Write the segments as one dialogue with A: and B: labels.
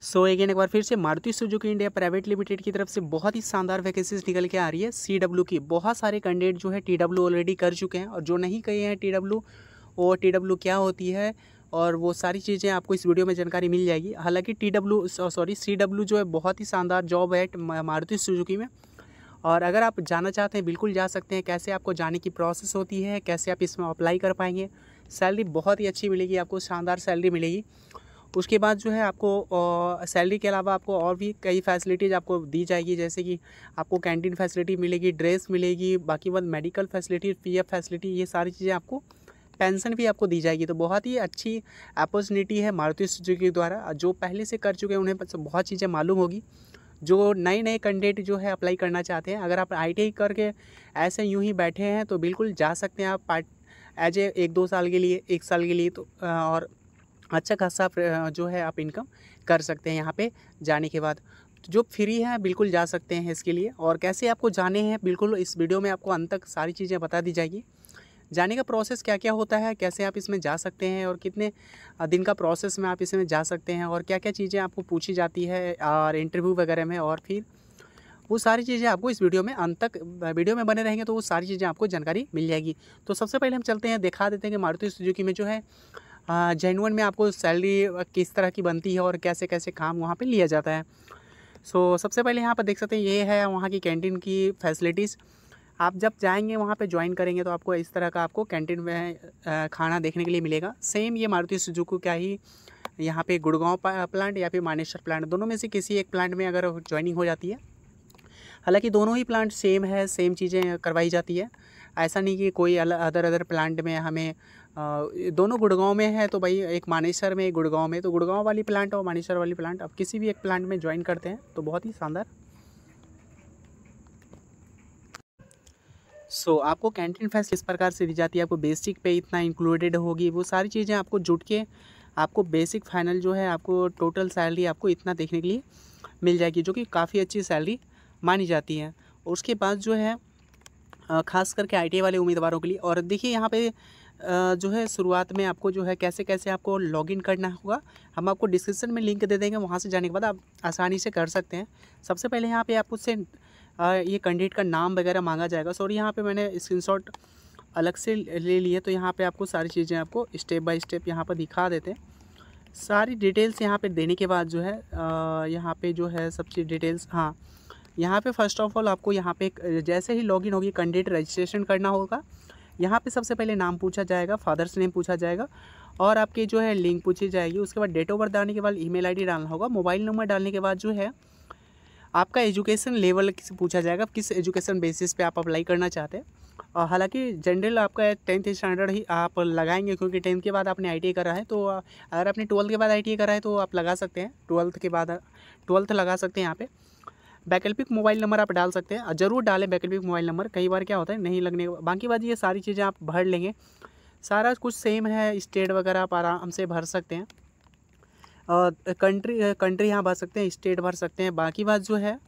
A: So again एक बार फिर से Maruti Suzuki India private limited की तरफ से बहुत ही शानदार वैकेंसीज निकल के आ रही है CW की। बहुत सारे कैंडिडेट जो है TW ऑलरेडी कर चुके हैं और जो नहीं किए हैं TW, वो TW क्या होती है और वो सारी चीज़ें आपको इस वीडियो में जानकारी मिल जाएगी। हालांकि CW जो है बहुत ही शानदार जॉब है मारुति सुजुकी में। और अगर आप जाना चाहते हैं बिल्कुल जा सकते हैं। कैसे आपको जाने की प्रोसेस होती है, कैसे आप इसमें अप्लाई कर पाएंगे, सैलरी बहुत ही अच्छी मिलेगी, आपको शानदार सैलरी मिलेगी। उसके बाद जो है आपको सैलरी के अलावा आपको और भी कई फैसिलिटीज़ आपको दी जाएगी, जैसे कि आपको कैंटीन फैसिलिटी मिलेगी, ड्रेस मिलेगी, बाकी बाद मेडिकल फैसिलिटी, PF फैसिलिटी, ये सारी चीज़ें आपको, पेंशन भी आपको दी जाएगी। तो बहुत ही अच्छी अपॉर्चुनिटी है मारुति सुजुकी द्वारा। जो पहले से कर चुके हैं उन्हें बहुत चीज़ें मालूम होगी। जो नए कैंडिडेट जो है अप्लाई करना चाहते हैं, अगर आप ITI करके ऐसे यूं ही बैठे हैं तो बिल्कुल जा सकते हैं आप एज ए 1-2 साल के लिए, 1 साल के लिए। तो और अच्छा खासा जो है आप इनकम कर सकते हैं यहाँ पे जाने के बाद। तो जो फ्री है बिल्कुल जा सकते हैं इसके लिए। और कैसे आपको जाने हैं बिल्कुल इस वीडियो में आपको अंत तक सारी चीज़ें बता दी जाएगी। जाने का प्रोसेस क्या क्या होता है, कैसे आप इसमें जा सकते हैं और कितने दिन का प्रोसेस में आप इसमें जा सकते हैं और क्या क्या चीज़ें आपको पूछी जाती है और इंटरव्यू वगैरह में, और फिर वो सारी चीज़ें आपको इस वीडियो में अंत तक वीडियो में बने रहेंगे तो वो सारी चीज़ें आपको जानकारी मिल जाएगी। तो सबसे पहले हम चलते हैं, दिखा देते हैं कि मारुति सुजुकी में जो है जेन्युइन में आपको सैलरी किस तरह की बनती है और कैसे कैसे काम वहाँ पे लिया जाता है। सो सबसे पहले यहाँ पर देख सकते हैं, ये है वहाँ की कैंटीन की फैसिलिटीज़। आप जब जाएंगे वहाँ पे ज्वाइन करेंगे तो आपको इस तरह का आपको कैंटीन में खाना देखने के लिए मिलेगा। सेम ये मारुति सुजुकी का ही यहाँ पे गुड़गांव प्लांट या फिर मानेसर प्लांट, दोनों में से किसी एक प्लांट में अगर ज्वाइनिंग हो जाती है, हालांकि दोनों ही प्लांट सेम है, सेम चीज़ें करवाई जाती है। ऐसा नहीं कि कोई अदर प्लांट में हमें दोनों गुड़गांव में है तो भाई एक मानेसर में एक गुड़गांव में, तो गुड़गांव वाली प्लांट और मानेसर वाली प्लांट आप किसी भी एक प्लांट में ज्वाइन करते हैं तो बहुत ही शानदार। सो आपको कैंटीन फैसिलिटी इस प्रकार से दी जाती है, आपको बेसिक पे इतना इंक्लूडेड होगी, वो सारी चीज़ें आपको जुट के आपको बेसिक फाइनल जो है आपको टोटल सैलरी आपको इतना देखने के लिए मिल जाएगी, जो कि काफ़ी अच्छी सैलरी मानी जाती है। उसके बाद जो है ख़ास करके ITI वाले उम्मीदवारों के लिए। और देखिए यहाँ पे जो है शुरुआत में आपको जो है कैसे कैसे आपको लॉगिन करना होगा, हम आपको डिस्क्रिप्शन में लिंक दे देंगे, वहाँ से जाने के बाद आप आसानी से कर सकते हैं। सबसे पहले यहाँ पे आपको से ये कैंडिडेट का नाम वगैरह मांगा जाएगा। सॉरी यहाँ पे मैंने स्क्रीनशॉट अलग से ले लिए, तो यहाँ पे आपको सारी चीज़ें आपको स्टेप बाय स्टेप यहाँ पर दिखा देते हैं। सारी डिटेल्स यहाँ पे देने के बाद जो है यहाँ पे जो है सब चीज़ डिटेल्स, हाँ यहाँ पे फर्स्ट ऑफ ऑल आपको यहाँ पे जैसे ही लॉगिन होगी कैंडिडेट रजिस्ट्रेशन करना होगा। यहाँ पे सबसे पहले नाम पूछा जाएगा, फादर्स नेम पूछा जाएगा और आपकी जो है लिंक पूछी जाएगी। उसके बाद डेट ऑफ बर्थ डालने के बाद email ID डालना होगा। मोबाइल नंबर डालने के बाद जो है आपका एजुकेशन लेवल पूछा जाएगा, किस एजुकेशन बेसिस पे आप अप्लाई करना चाहते हैं। और हालांकि जनरल आपका 10th स्टैंडर्ड ही आप लगाएंगे, क्योंकि 10th के बाद आपने ITI करा है, तो अगर आपने 12th के बाद ITI करा है तो आप लगा सकते हैं। 12th के बाद 12th लगा सकते हैं। यहाँ पे वैकल्पिक मोबाइल नंबर आप डाल सकते हैं, ज़रूर डालें वैकल्पिक मोबाइल नंबर, कई बार क्या होता है नहीं लगने। बाकी बात ये सारी चीज़ें आप भर लेंगे, सारा कुछ सेम है, स्टेट वगैरह आप आराम से भर सकते हैं। कंट्री यहाँ भर सकते हैं, स्टेट भर सकते हैं। बाकी बात जो है,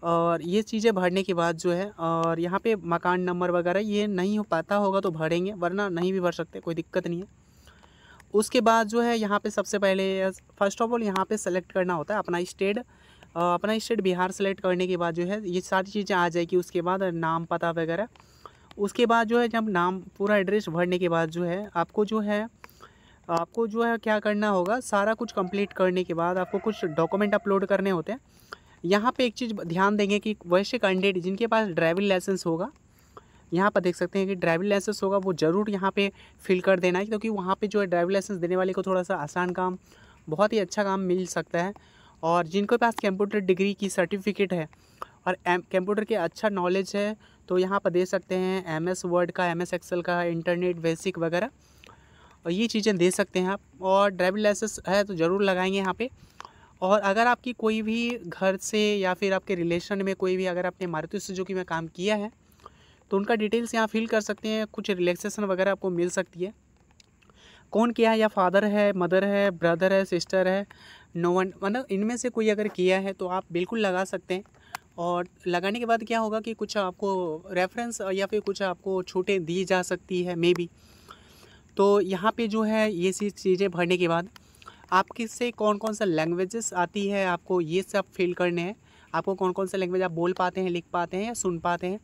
A: और ये चीज़ें भरने के बाद जो है, और यहाँ पे मकान नंबर वगैरह ये नहीं हो पाता होगा तो भरेंगे, वरना नहीं भी भर सकते, कोई दिक्कत नहीं है। उसके बाद जो है यहाँ पे सबसे पहले फर्स्ट ऑफ ऑल यहाँ पे सेलेक्ट करना होता है अपना स्टेट। बिहार सेलेक्ट करने के बाद जो है ये सारी चीज़ें आ जाएगी। उसके बाद नाम पता वगैरह। उसके बाद जो है जब नाम पूरा एड्रेस भरने के बाद जो है आपको जो है क्या करना होगा, सारा कुछ कंप्लीट करने के बाद आपको कुछ डॉक्यूमेंट अपलोड करने होते हैं। यहाँ पे एक चीज़ ध्यान देंगे कि वैसे कैंडिडेट जिनके पास ड्राइविंग लाइसेंस होगा, यहाँ पर देख सकते हैं कि ड्राइविंग लाइसेंस होगा, वो ज़रूर यहाँ पे फिल कर देना है, क्योंकि वहाँ पे जो है ड्राइविंग लाइसेंस देने वाले को थोड़ा सा आसान काम, बहुत ही अच्छा काम मिल सकता है। और जिनके पास कंप्यूटर डिग्री की सर्टिफिकेट है और कंप्यूटर के अच्छा नॉलेज है तो यहाँ पर दे सकते हैं MS वर्ड का, MS एक्सेल का, इंटरनेट बेसिक वगैरह, और ये चीज़ें दे सकते हैं आप। और ड्राइविंग लाइसेंस है तो ज़रूर लगाएंगे यहाँ पे। और अगर आपकी कोई भी घर से या फिर आपके रिलेशन में कोई भी अगर आपने मारुति सुजुकी में काम किया है तो उनका डिटेल्स यहाँ फिल कर सकते हैं, कुछ रिलैक्सेशन वगैरह आपको मिल सकती है। कौन किया है, या फादर है, मदर है, ब्रदर है, सिस्टर है, नो वन, मतलब इनमें से कोई अगर किया है तो आप बिल्कुल लगा सकते हैं। और लगाने के बाद क्या होगा कि कुछ आपको रेफरेंस या फिर कुछ आपको छूटें दी जा सकती है मे बी। तो यहाँ पे जो है ये चीज़ें भरने के बाद आपके से कौन कौन सा लैंग्वेजेस आती है, आपको ये सब फिल करने हैं। आपको कौन कौन सा लैंग्वेज आप बोल पाते हैं, लिख पाते हैं या सुन पाते हैं,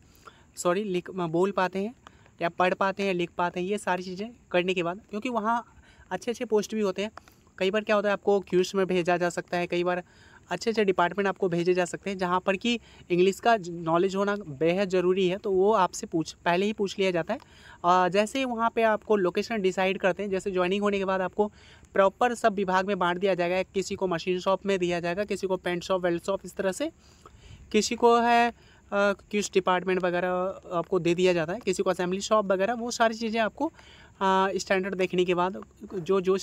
A: सॉरी बोल पाते हैं या पढ़ पाते हैं, लिख पाते हैं, ये सारी चीज़ें करने के बाद, क्योंकि वहाँ अच्छे अच्छे पोस्ट भी होते हैं। कई बार क्या होता है, आपको क्यूज में भेजा जा सकता है, कई बार अच्छे अच्छे डिपार्टमेंट आपको भेजे जा सकते हैं जहाँ पर कि इंग्लिश का नॉलेज होना बेहद ज़रूरी है। तो वो आपसे पहले ही पूछ लिया जाता है। जैसे ही वहाँ पे आपको लोकेशन डिसाइड करते हैं, जैसे ज्वाइनिंग होने के बाद आपको प्रॉपर सब विभाग में बांट दिया जाएगा। किसी को मशीन शॉप में दिया जाएगा, किसी को पेंट शॉप, वेल्ड शॉप, इस तरह से किसी को है किस डिपार्टमेंट वगैरह आपको दे दिया जाता है, किसी को असेंबली शॉप वगैरह। वो सारी चीज़ें आपको स्टैंडर्ड देखने के बाद जो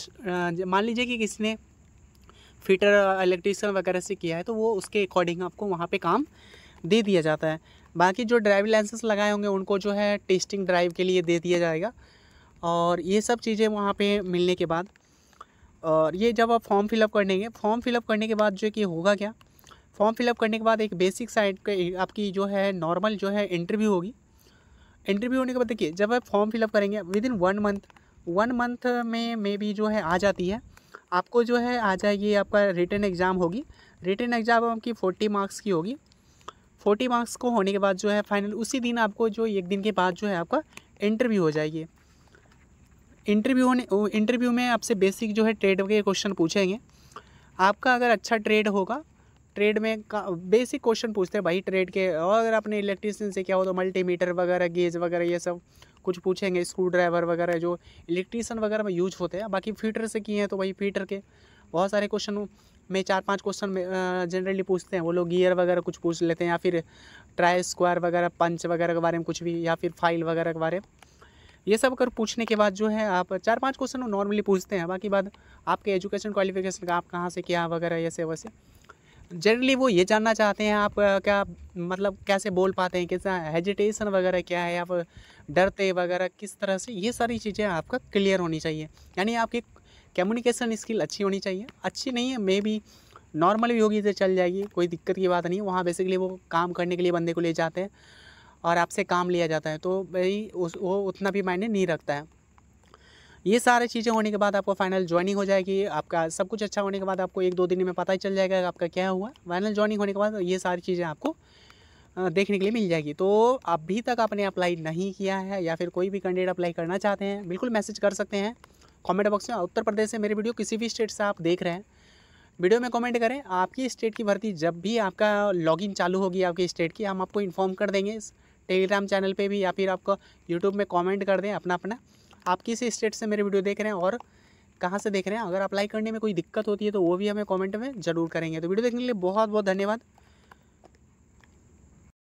A: मान लीजिए कि किसी ने फिटर इलेक्ट्रीशियन वगैरह से किया है तो वो उसके अकॉर्डिंग आपको वहाँ पे काम दे दिया जाता है। बाकी जो ड्राइविंग लाइसेंस लगाए होंगे उनको जो है टेस्टिंग ड्राइव के लिए दे दिया जाएगा। और ये सब चीज़ें वहाँ पे मिलने के बाद, और ये जब आप फॉर्म फिलअप करने के बाद जो कि होगा क्या, फॉर्म फिलअप करने के बाद एक बेसिक साइड पे आपकी जो है नॉर्मल जो है इंटरव्यू होगी। इंटरव्यू होने के बाद देखिए, जब आप फॉर्म फिलअप करेंगे विदिन 1 मंथ में मे बी जो है आ जाती है, आपको जो है आ जाएगी। आपका रिटन एग्ज़ाम होगी, रिटन एग्ज़ाम आपकी 40 मार्क्स की होगी। 40 मार्क्स को होने के बाद जो है फाइनल उसी दिन आपको जो एक दिन के बाद जो है आपका इंटरव्यू हो जाएगी। इंटरव्यू में आपसे बेसिक जो है ट्रेड के क्वेश्चन पूछेंगे। आपका अगर अच्छा ट्रेड होगा, ट्रेड में बेसिक क्वेश्चन पूछते हैं भाई ट्रेड के। और अगर आपने इलेक्ट्रीशियन से क्या हो तो मल्टीमीटर वगैरह, गेज वगैरह, ये सब कुछ पूछेंगे। स्क्रू ड्राइवर वगैरह जो इलेक्ट्रीशियन वगैरह में यूज होते हैं। बाकी फीटर से किए हैं तो भाई फीटर के बहुत सारे क्वेश्चन में 4-5 क्वेश्चन में जनरली पूछते हैं वो लोग। गियर वगैरह कुछ पूछ लेते हैं, या फिर ट्राई स्क्वायर वगैरह, पंच वगैरह के बारे में कुछ भी, या फिर फाइल वगैरह के बारे में। ये सब कर पूछने के बाद जो है आप 4-5 क्वेश्चन नॉर्मली पूछते हैं। बाकी बाद आपके एजुकेशन क्वालिफिकेशन का, आप कहाँ से क्या वगैरह, ऐसे वैसे जनरली वो ये जानना चाहते हैं आप क्या मतलब कैसे बोल पाते हैं, कैसा हेजिटेशन वगैरह क्या है, आप डरते वगैरह किस तरह से, ये सारी चीज़ें आपका क्लियर होनी चाहिए। यानी आपकी कम्युनिकेशन स्किल अच्छी होनी चाहिए। अच्छी नहीं है मे बी नॉर्मल भी होगी तो चल जाएगी, कोई दिक्कत की बात नहीं है। वहाँ बेसिकली वो काम करने के लिए बंदे को ले जाते हैं और आपसे काम लिया जाता है, तो भाई वो उतना भी मायने नहीं रखता है। ये सारी चीज़ें होने के बाद आपको फाइनल ज्वाइनिंग हो जाएगी। आपका सब कुछ अच्छा होने के बाद आपको 1-2 दिन में पता ही चल जाएगा कि आपका क्या हुआ। फाइनल ज्वाइनिंग होने के बाद ये सारी चीज़ें आपको देखने के लिए मिल जाएगी। तो अभी तक आपने अप्लाई नहीं किया है या फिर कोई भी कैंडिडेट अप्लाई करना चाहते हैं, बिल्कुल मैसेज कर सकते हैं कमेंट बॉक्स में। उत्तर प्रदेश से मेरे वीडियो किसी भी स्टेट से आप देख रहे हैं, वीडियो में कमेंट करें। आपकी स्टेट की भर्ती जब भी आपका लॉगिन चालू होगी आपकी स्टेट की, हम आपको इन्फॉर्म कर देंगे इस टेलीग्राम चैनल पे भी, या फिर आपको यूट्यूब में कमेंट कर दें अपना आप किस स्टेट से मेरे वीडियो देख रहे हैं और कहाँ से देख रहे हैं। अगर अप्लाई करने में कोई दिक्कत होती है तो वो भी हमें कमेंट में ज़रूर करेंगे। तो वीडियो देखने के लिए बहुत बहुत धन्यवाद।